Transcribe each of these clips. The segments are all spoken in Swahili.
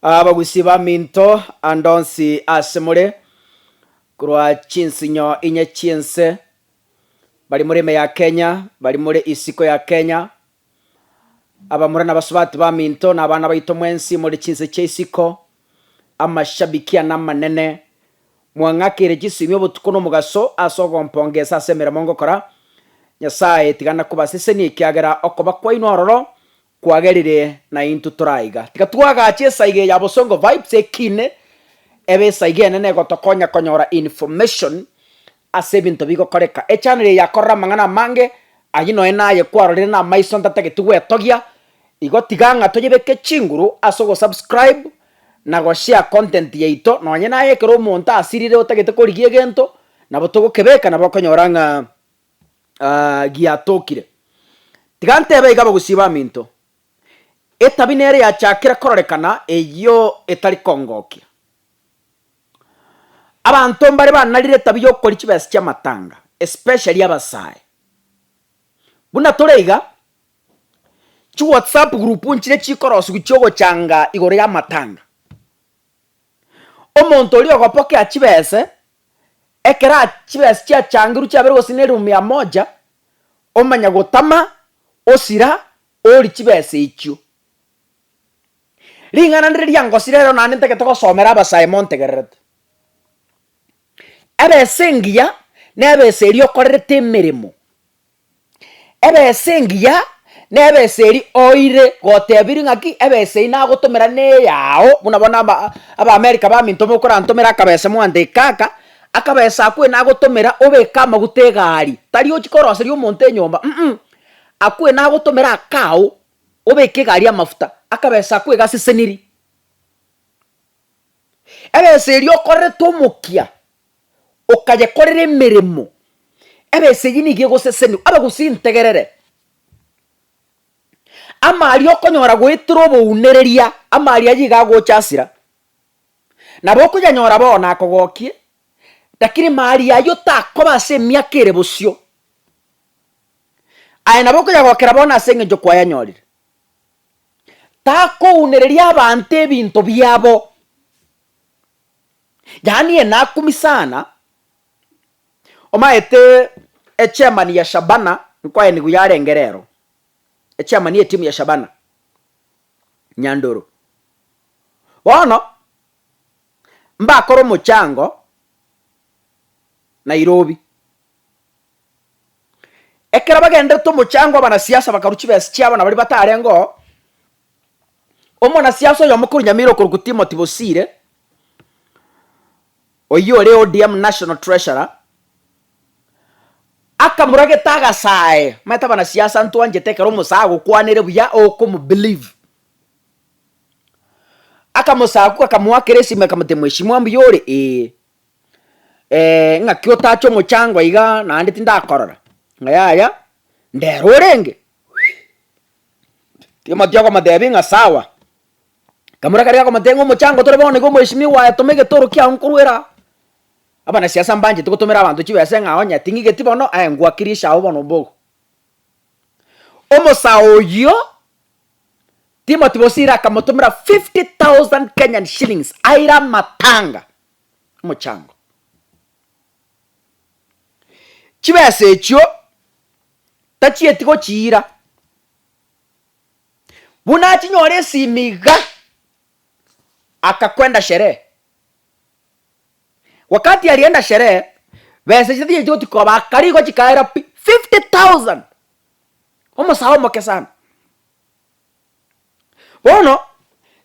abagusi ba minto andonsi asemure kurwa chinsinyo inye chinse bali muri me ya Kenya, bali muri isiko ya Kenya. Abamura n'abasubati ba minto n'abana bayito mwensi muri chinse cy'isiko, amashabikia n'amanene mwangakire gisimyo butukuno mugaso asogo mpongeza asemera mongo kora nyasaye tigana kubasise ni kiagera okoba kwa inororo kwagerire na into turaiga tigatwaga chesaige ya Bosongo vibes ekine ebe saige nene gotokonya konyora information ase bintu bigo koreka e channel ya korra mangana mange ayino enaye kwarore na maiso ntatege tugwetogia igo tiganga tojebeke chinguru asogo subscribe na go share content yeito nonye naye kero monta asirire otagete korigie gento na botogo kebeka na bokonyoranga giatokire tigante ebe igabo gusiba minto etabinere ya chakira kororekana eyo etari kongokia abantu mbare banarire tabiyo kora kibesi cy'amatanga especially abasaye buna toreiga chu WhatsApp group nchire chikorosu gucyogo cyanga igore y'amatanga omonto uri ogopoke akibese ekera kibesi cya changiru cyabere gosinere 100 omanya gotama osira ori kibese ikyo ringana ndiri yangosirero nane nteke tokosomera abasaye montegerete ebesengia nebeseri okorerete emirimo ebesengia nebeseri oire gotebiri ngaki ebeseri nagotomera ne yao munabona aba America ba minto mukora ntomera akabese mwande kaka akabesa akwe nagotomera obeka amagutegari tari ochikoroseri omonte nyomba akwe nagotomera akao obeke gari amafuta akabesa akwe gasiseniri ebeseri okorerete omokia okaje korere emirimo ebeseri nigie goseseni abagusintegerere amari okonyora gwitira obounereria amari ayiga gochasira nabo kujanyora bona akogokie lakini mari ayo takoba se miakere bosio aya nabo kujagokera bona senge jo kwa yanyorire tako unereria abantu ebinto byabo yani enakumi sana omaete chairman ya Shabana nkwaye ni guyarengerero chairman ya timu ya Shabana Nyandoro wono mbakoro muchango Nairobi ekera bagende to muchango bana siasa bakaruchi besi cyabana bari batarengo omona siasa yo mukuru Nyamiro kurugutimo tibosire oyore ODM national treasurer akamurage taga sae mata bana siasa ntwanje tekero musago kwanere buya okumu believe akamusaku akamwakere sime kamutemweshimwa mbiyore ngakyo tacho muchango iga nandi tindakorora ngayaya nderorenge timatyo kwa madebinga sawa kamurage kwa matengo muchango torebone go mweshimiwa yatomege toro kya nkurwera abana siasa mbanje tugotomera abantu kibese ngaonya tingige tibono ngwakirisha abo bono bogo omosaoyo Timothy Bosira kamotomera 50,000 Kenyan shillings aira matanga muchango kibese ekyo tachie tiko chira buna chinyore simiga akakwenda sherehe wakati alienda sherehe bese chiti joti kwa bakari kwa chikaira 50,000 omosaho moke sana bono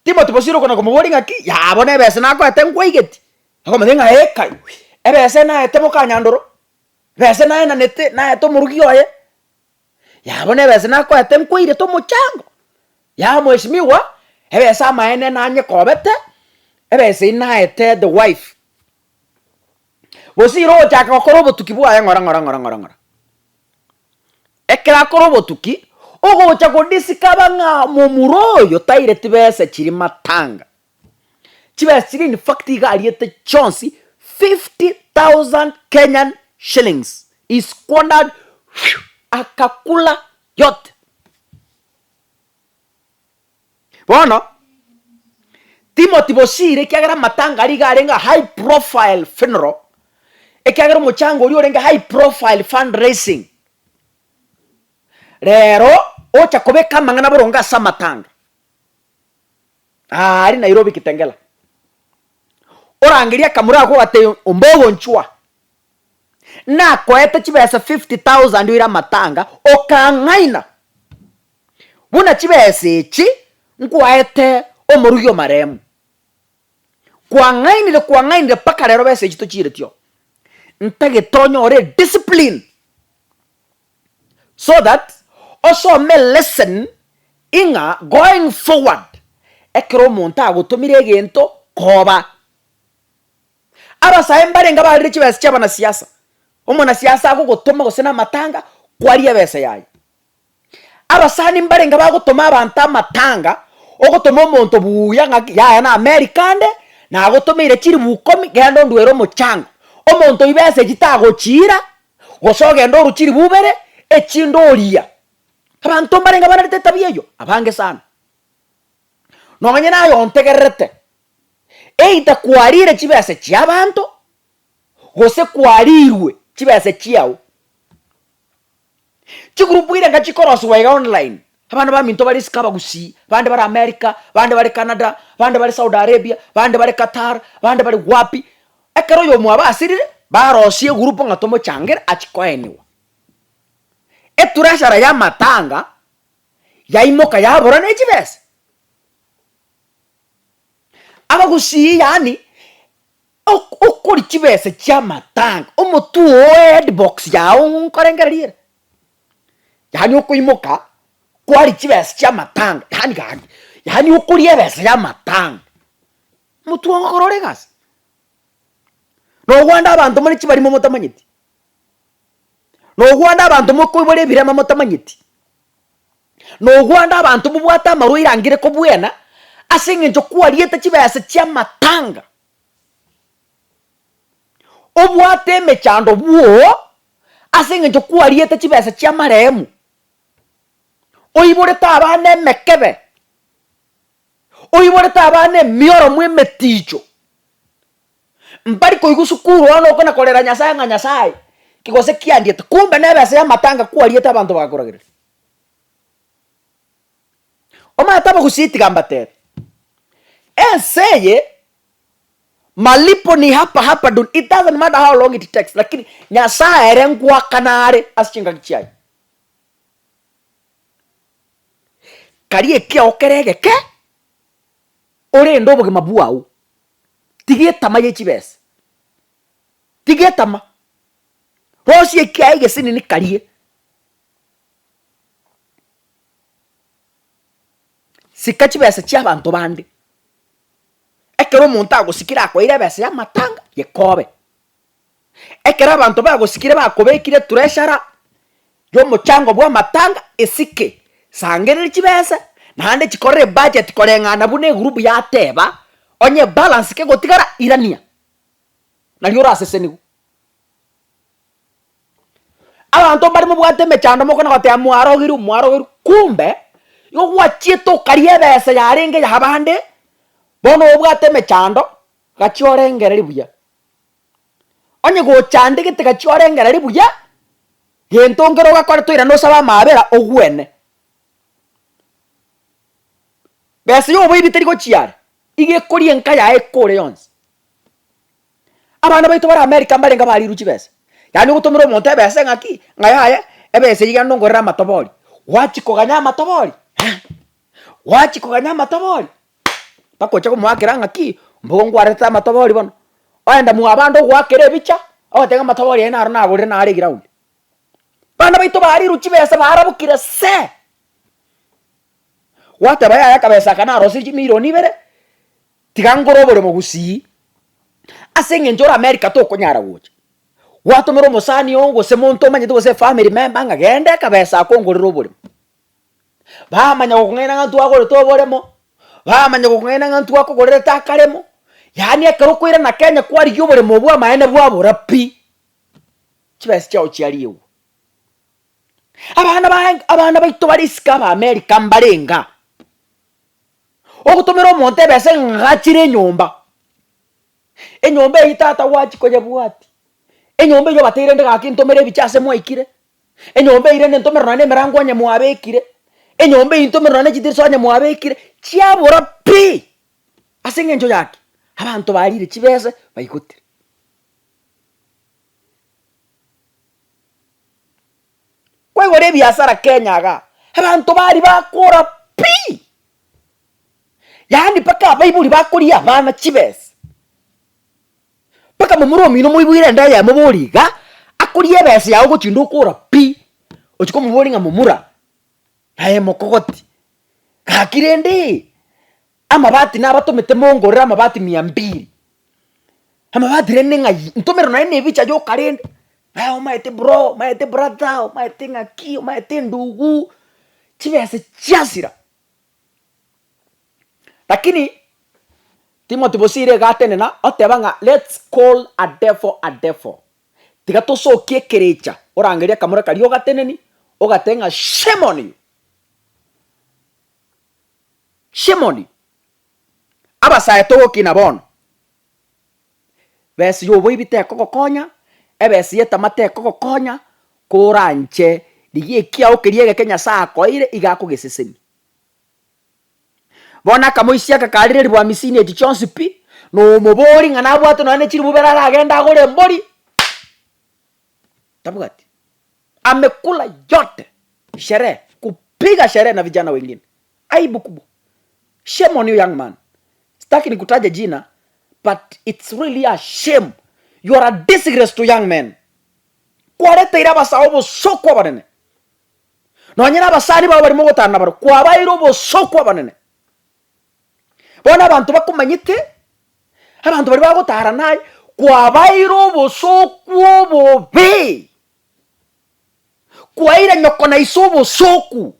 Timothy Bosiro kona kumubori ngaki yabone bese nako atenkweigeti akomadenga eka ebese na etemoka Nyandoro bese na ena nete na eto murugiyoye yabone bese nako atenkweire to muchango ya mweshimiwa ebese amaene nanye kobete ebese na ete the wife Bosiro chaka korobo tukibwa ya ngora ekera korobo tuki ogo chako disikabanga momuroyo taire tibese chiri matanga chibese chiri in fact iga aliete chance 50,000 Kenyan shillings is squandered akakula yote bono Timothy Bosire kiagera matanga ari garenga high profile funeral ekiagera muchango uri orenga high profile fundraising rero ocha kobeka mangana boronga sa matanga ari Nairobi Kitengela orangiria kamura ko ate umbogo nchwa na kwete chibesa 50,000 ira matanga okangaina buna chibesa ichi nkwete omurugyo maremu kwangainire paka rero besa ichi tochire tyo ntage tonyo ore discipline so that also may lesson inga going forward ekero monta agutumire gento koba abasa embarenga bari chibesa cyabana siasa umona siasa agugutuma gusena matanga kwariye besa yayi abasani mbarenga bagutuma abantu amatanga ogutuma omuntu buya ya na Amerikande na agutumire kiri bukomi gendo ndwero muchango omuntu ibese gitago chira gosoge ndo rukiri bubere ekindoria abantu mbarenga banarite tabiyeyo abange sana nonganye nayo ontegerete eita kwarire kibese cy'abantu gose kwarirwe kibese cyao chigrupu ire ngachikorosu wa online abantu baminto bari sikaba gusi bande bari America bande bari Canada bande bari Saudi Arabia bande bari Qatar bande bari wapi ekero yo mwa basirire barosie grupu ngatomo changere achikoeniwa eturashara ya matanga yaimoka yabora nekibese abagusi yani okuri kibese kya matanga omutu headbox yawo nkorengerire yani okuimoka kwari kibese kya matanga yani okuri ebese ya matanga mutu ngorore gasi no gwanda abantu muri kibari mu mutamanyiti no gwanda abantu mukubore birema mutamanyiti no gwanda abantu bubwata maru irangire ko bwena asinge njo kwarieta kibese kya matanga obwate mechando buo asinge njo kwarieta kibese kya maremu oyibore tabane mekebe oyibore tabane mioro mwemeticho mbari ko igusukuru ono kona kolera nyasaye nga nyasaye kigose kiandiete kumbe nebese ya matanga kwarieta abantu bakoragire oma taba kusiti gambatere enseye malipo ni hapa dun it doesn't matter how long it takes lakini nyasaye rengwa kanare asinga kichai kariye kia okerege ke ore ndobo ke mabuau tigeta ye chibese tigeta ma rosi kia ige sini ni kariye sikachi bese chia bantu bandi ekero omuntu agosikira akoire bese ya matanga yekobe ekero abantu bagosikire bakobekire tureshara yo muchango bwa matanga esike sangere chibese nande chikorre budget korengana bune group ya teba onye balance ke gotigara irania na liora aseseni abantu bari mu bwate mechando moko na gote amwaro giru kumbe yo wachieto kariye bese yarenge yahabande bono obwate mechando gachiorengere ribuya onye go chande gite gachiorengere ribuya gentongero gakore toira no saba mabera ogwene bese yo boyi bitari go chiare ige kori enka ya ekore yons abana baito bara America mbarenga bari ruchi bese yani gutumira omonte bese ngaki ngaya ebese yigando ngorera matobori wachikoganya matobori bakocha kumwakira ngaki mbongo areta matobori bono oenda mu abando gwakere bicha otenga matobori ena arona agure na ari ground bana baito bari ruchi bese barabukire se wata baya yakabesa kana rosi milioni bere tigangoro bore mugusi asenge njora America to konyara woche watu mero musani ongo se monto manye to se family member ngagende kabesa akongorero bore bamanya kugenda ngantu agore to boremo bamanya kugenda ngantu akogorera takaremo yani akaro kwira na Kenya kwari yo bore mobwa maene bwa bora pi kibese chao chialiyo abana baito bariska ba America mbarenga Okutumira omonte bese ngachire nyumba. Enyomba itata wachi koje bwati. Enyomba yo batere ndega ntomere bichase mwaikire. Enyomba irene ntomere nane merango anya mwabekire. Enyomba intomere nane chitirso anya mwabekire. Chiabora pi. Asinge njo yake. Abantu barire chibese bayikutire. Kwa gore biasara Kenya ga. Abantu bari bakora pi. Yani paka bayibuli bakuri abana chibese. Paka mumuro mino muibwire ndaya muburi ga akuriye bese yawo guchindu ukura pi. Ochiko muburi nga mumura. Aye mokogoti. Kakirende. Amabati n'abatomete mongorera amabati 200. Amabati rene ngai ntomero na ene bicha yo karende. Ayo maete bro, maete brother, maete ngaki, maete ndugu. Chibese chasira. Lakini Timothy Bosire gatenena otebanga let's call a devil a devil. Tiga tosokie kerecha orangeria kamura kari ogateneni ogatenga shame on you. Shame on you. Abasaye togo kinabon. Besi yo boibite kokokonya ebesi yetamate kokokonya koranche ligie kia okiriege Kenya saa koire igakugeseseni. Bona kamoisia kakarire rwa misini echichonsi pi no mobori ngana bwato nane chiri bubera agenda gore mbori. Tabugati. Amekula yote. Sherehe, kupiga sherehe na vijana wengine. Aibu kubwa. Shame on you young man. Sitaki nikutaje jina, but it's really a shame. You are a disgrace to young men. Kwarete iraba saobo sokwa banene. No nyina basani ba bari mugotana baro kwabairo bo sokwa banene. Bona abantu bakumanyite abantu bari bagotara naye kwabairo bo sokwo bo be. Kwaira nyoko na isobo soku.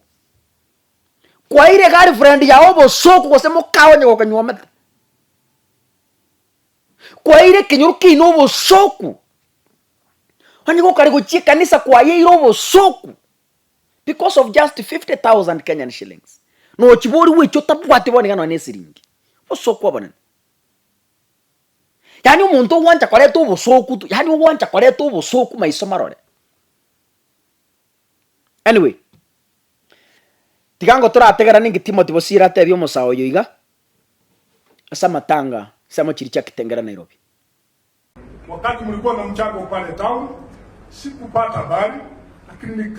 Kwaire girlfriend ya obo soku kose mukawa nyoko kanyomete. Kwaire kinyuruki no soku. Wani go kari go chikanisa kwaye irobo soku. Because of just 50,000 Kenyan shillings. No chibori we chota bwati boni ngano nesiringi. Osoku abana. Yani umuntu wancha kwale to bosoku tu. Yani wancha kwale to bosoku maisomarore. Anyway. Tigango turategera ningi Timothy Bosire atebyo musawo yoiga. Asa matanga, sama chiricha Kitengera Nairobi. Wakati mlikuwa na mchango pale town, sikupata habari, lakini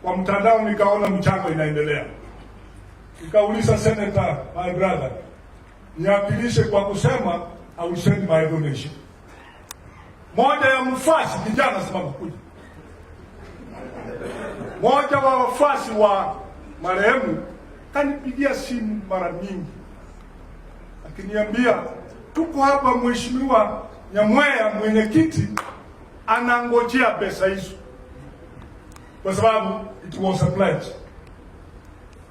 kwa mtandao nikaona mchango inaendelea. Nikauliza senator, my brother, niakilishe kwa kusema I will send my donation. Moja ya mfasi kijana sababu kuja. Moja wa wafasi wa marehemu kanipigia simu mara nyingi. Akiniambia tuko hapa mheshimiwa Nyamweya mwenyekiti anangojea pesa hizo. Kwa sababu it was a pledge.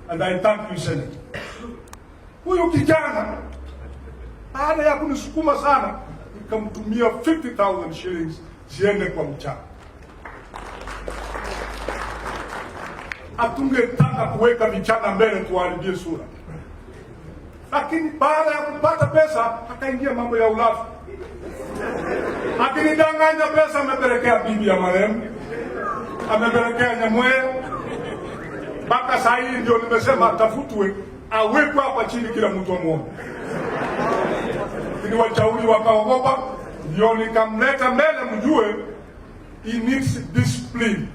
And I thank you Senator. Huyu kijana baada ya kunisukuma sana nikamtumia 50,000 shillings ziende kwa mchana. Atungetaka kuweka vijana mbele tuharibie sura. Lakini baada ya kupata pesa akaingia mambo ya ulafi. Akinidanganya pesa amepelekea bibi ya marehemu. Amepelekea Nyamweya. Mpaka saa hii ndio nimesema tafutwe awekwe hapa chini kila mtu amuone. Lakini wachauri wakaogopa ndio nikamleta mbele mjue he needs discipline.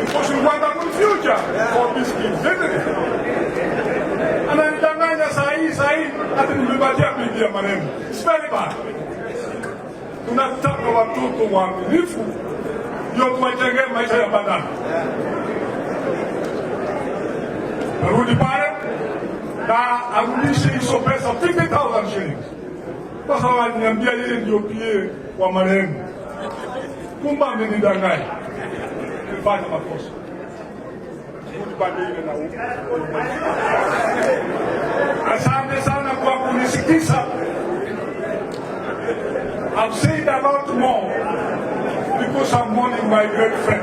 Because we want a good future for these kids, isn't it? Ananidanganya saa hii hata nimebatia bibi ya marehemu. It's very bad. Tunataka watoto waaminifu ndio tuwajengee maisha ya baadaye. Narudi pale na arudishe hizo pesa 50,000 shillings. Kwa sababu aliniambia yeye ndio pia wa marehemu. Kumbe amenidanganya. Nilifanya makosa. Kutibadili na huko. Asante sana kwa kunisikiza. I've said a lot more because I'm mourning my great friend.